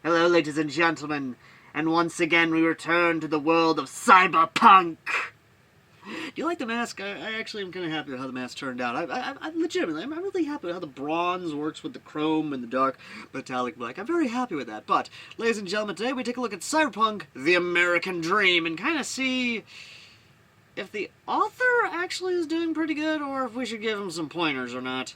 Hello, ladies and gentlemen, and once again we return to the world of Cyberpunk! Do you like the mask? I actually am kind of happy with how the mask turned out. I'm legitimately, I'm really happy with how the bronze works with the chrome and the dark metallic black. I'm very happy with that. But, ladies and gentlemen, today we take a look at Cyberpunk, the American Dream, and kind of see if the author actually is doing pretty good, or if we should give him some pointers or not.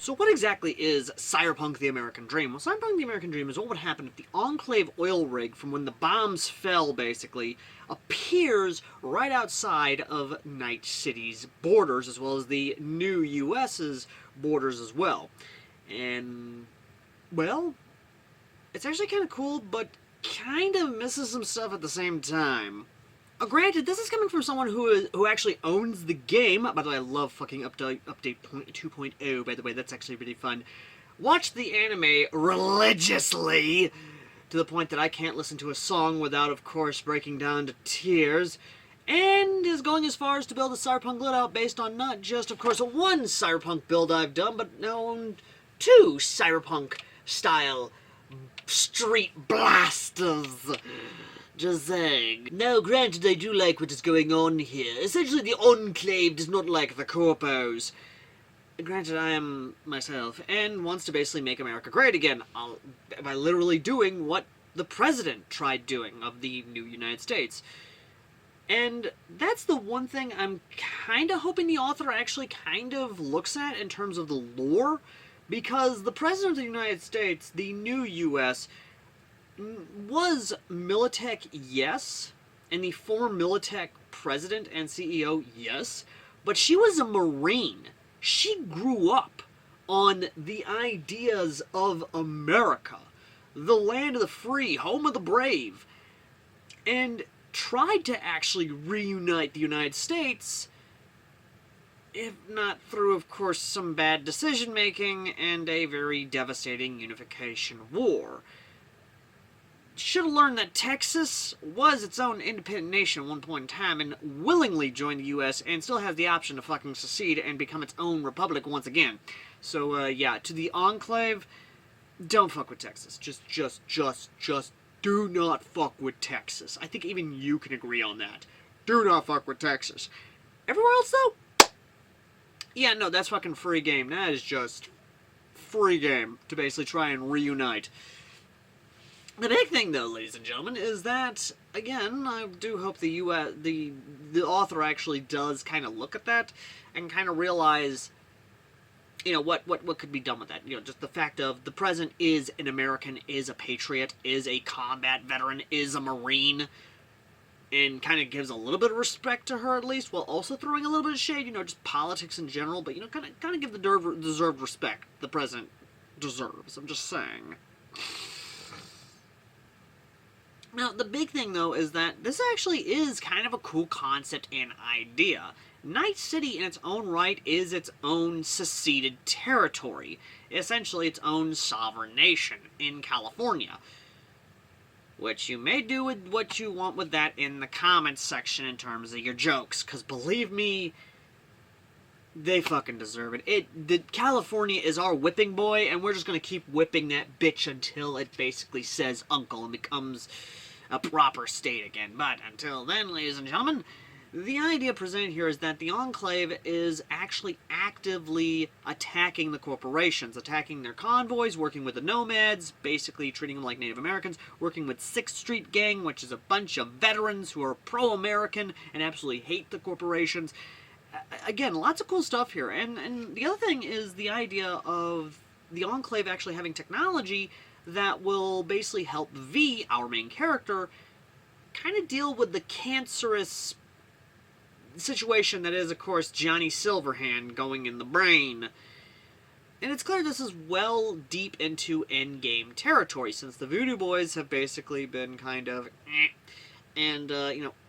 So what exactly is Cyberpunk the American Dream? Well, Cyberpunk the American Dream is what would happen if the Enclave oil rig from when the bombs fell, basically, appears right outside of Night City's borders, as well as the new US's borders as well. And, well, it's actually kind of cool, but kind of misses some stuff at the same time. Granted, this is coming from someone who actually owns the game. By the way, I love fucking Update 2.0, by the way. That's actually really fun. Watch the anime religiously, to the point that I can't listen to a song without, of course, breaking down to tears. And is going as far as to build a Cyberpunk loadout based on not just, of course, one Cyberpunk build I've done, but now two Cyberpunk-style street blasters. Just saying. Now, granted, I do like what is going on here. Essentially, the Enclave does not like the corpos. Granted, I am myself, and wants to basically make America great again, by literally doing what the president tried doing of the new United States. And that's the one thing I'm kind of hoping the author actually kind of looks at in terms of the lore, because the president of the United States, the new U.S., was Militech, yes, and the former Militech president and CEO, yes, but she was a Marine. She grew up on the ideas of America, the land of the free, home of the brave, and tried to actually reunite the United States, if not through, of course, some bad decision-making and a very devastating unification war. Should have learned that Texas was its own independent nation at one point in time and willingly joined the U.S. and still has the option to fucking secede and become its own republic once again. So, yeah, to the Enclave, don't fuck with Texas. Just do not fuck with Texas. I think even you can agree on that. Do not fuck with Texas. Everywhere else, though? Yeah, no, that's fucking free game. That is just free game to basically try and reunite. The big thing, though, ladies and gentlemen, is that, again, I do hope the author actually does kind of look at that and kind of realize, you know, what could be done with that. You know, just the fact of the president is an American, is a patriot, is a combat veteran, is a Marine, and kind of gives a little bit of respect to her, at least, while also throwing a little bit of shade, you know, just politics in general, but, you know, kind of give the deserved respect the president deserves. I'm just saying. Now, the big thing, though, is that this actually is kind of a cool concept and idea. Night City, in its own right, is its own seceded territory. Essentially, its own sovereign nation in California. Which you may do with what you want with that in the comments section in terms of your jokes. Because, believe me, they fucking deserve it. California is our whipping boy, and we're just gonna keep whipping that bitch until it basically says uncle and becomes a proper state again. But until then, ladies and gentlemen, the idea presented here is that the Enclave is actually actively attacking the corporations, attacking their convoys, working with the nomads, basically treating them like Native Americans, working with 6th Street Gang, which is a bunch of veterans who are pro-American and absolutely hate the corporations. Again, lots of cool stuff here. And the other thing is the idea of the Enclave actually having technology that will basically help V, our main character, kind of deal with the cancerous – situation that is, of course, Johnny Silverhand going in the brain. And it's clear this is well deep into endgame territory, since the Voodoo Boys have basically been kind of and,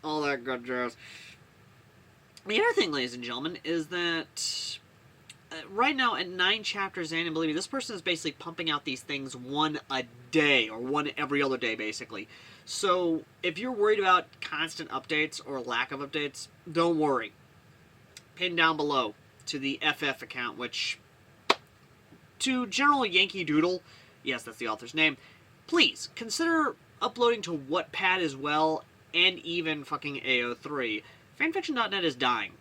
all that good jazz. The other thing, ladies and gentlemen, is that right now at 9 chapters in, and believe me, this person is basically pumping out these things one a day, or one every other day, basically. So, if you're worried about constant updates or lack of updates, don't worry. Pinned down below to the FF account, which, to General Yankee Doodle, yes, that's the author's name, please consider uploading to Wattpad as well, and even fucking AO3. Fanfiction.net is dying.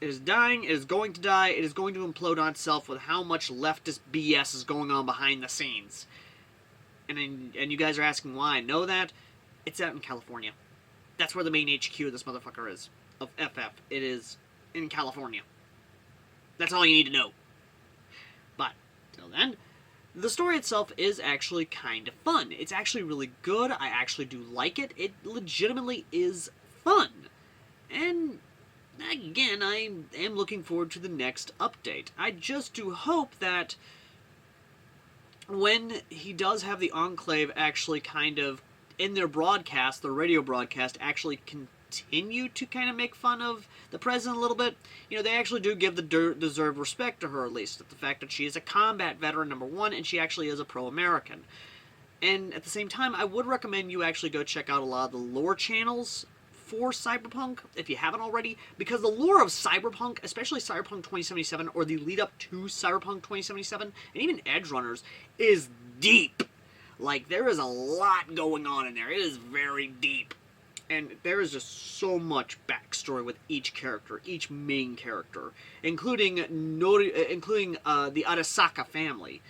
It is dying, it is going to die, it is going to implode on itself with how much leftist BS is going on behind the scenes. And you guys are asking why I know that? It's out in California. That's where the main HQ of this motherfucker is. Of FF. It is in California. That's all you need to know. But, till then, the story itself is actually kind of fun. It's actually really good. I actually do like it. It legitimately is fun. And, again, I am looking forward to the next update. I just do hope that when he does have the Enclave actually kind of, in their broadcast, their radio broadcast, actually continue to kind of make fun of the president a little bit, they actually do give the deserved respect to her, at least, at the fact that she is a combat veteran, number one, and she actually is a pro-American. And at the same time, I would recommend you actually go check out a lot of the lore channels for Cyberpunk, if you haven't already, because the lore of Cyberpunk, especially Cyberpunk 2077, or the lead-up to Cyberpunk 2077, and even Edgerunners, is deep. Like, there is a lot going on in there. It is very deep. And there is just so much backstory with each character, each main character, including the Arasaka family.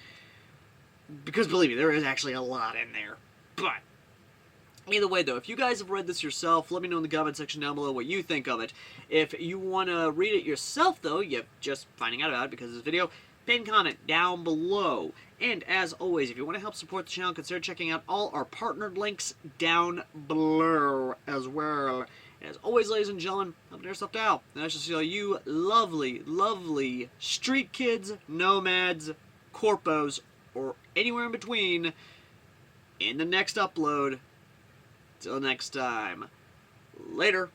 Because, believe me, there is actually a lot in there. But either way, though, if you guys have read this yourself, let me know in the comment section down below what you think of it. If you want to read it yourself, though, you're just finding out about it because of this video, pin comment down below. And as always, if you want to help support the channel, consider checking out all our partnered links down below as well. And as always, ladies and gentlemen, I'm Airsoft Al, and I shall see all you lovely, lovely street kids, nomads, corpos, or anywhere in between in the next upload. Till next time. Later.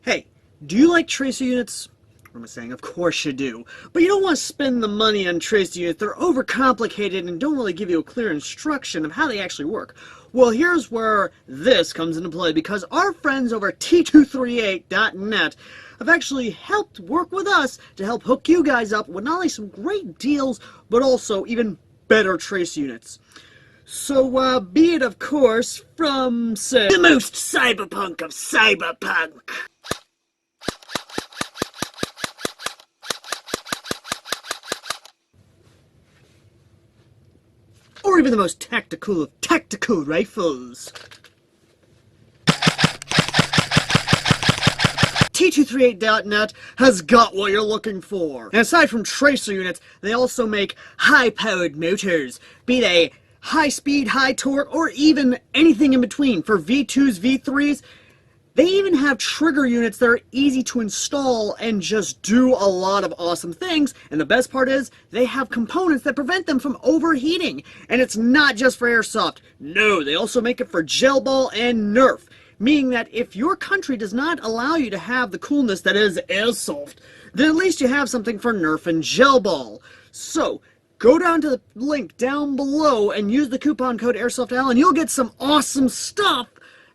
Hey, do you like tracer units? What am I saying? Of course you do. But you don't want to spend the money on tracer units. They're overcomplicated and don't really give you a clear instruction of how they actually work. Well, here's where this comes into play, because our friends over at T238.net have actually helped work with us to help hook you guys up with not only some great deals, but also even better tracer units. So, be it, of course, from, say, the most cyberpunk of cyberpunk. Or even the most tactical of tactical rifles. T238.net has got what you're looking for. And aside from tracer units, they also make high-powered motors, be they high speed, high torque, or even anything in between. For V2s, V3s, they even have trigger units that are easy to install and just do a lot of awesome things. And the best part is, they have components that prevent them from overheating. And it's not just for airsoft. No, they also make it for gel ball and Nerf. Meaning that if your country does not allow you to have the coolness that is airsoft, then at least you have something for Nerf and gel ball. So, go down to the link down below and use the coupon code AirsoftAl and you'll get some awesome stuff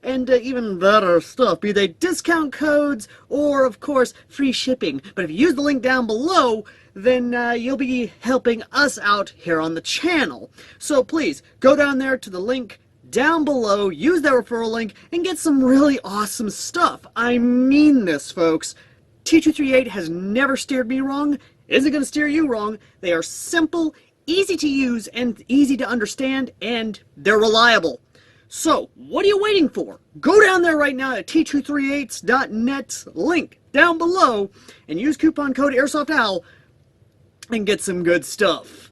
and even better stuff, be they discount codes or, of course, free shipping. But if you use the link down below, then you'll be helping us out here on the channel. So please, go down there to the link down below, use that referral link, and get some really awesome stuff. I mean this, folks. T238 has never steered me wrong. Isn't going to steer you wrong. They are simple, easy to use, and easy to understand, and they're reliable. So, what are you waiting for? Go down there right now at T238.net's link down below and use coupon code AirsoftAl and get some good stuff.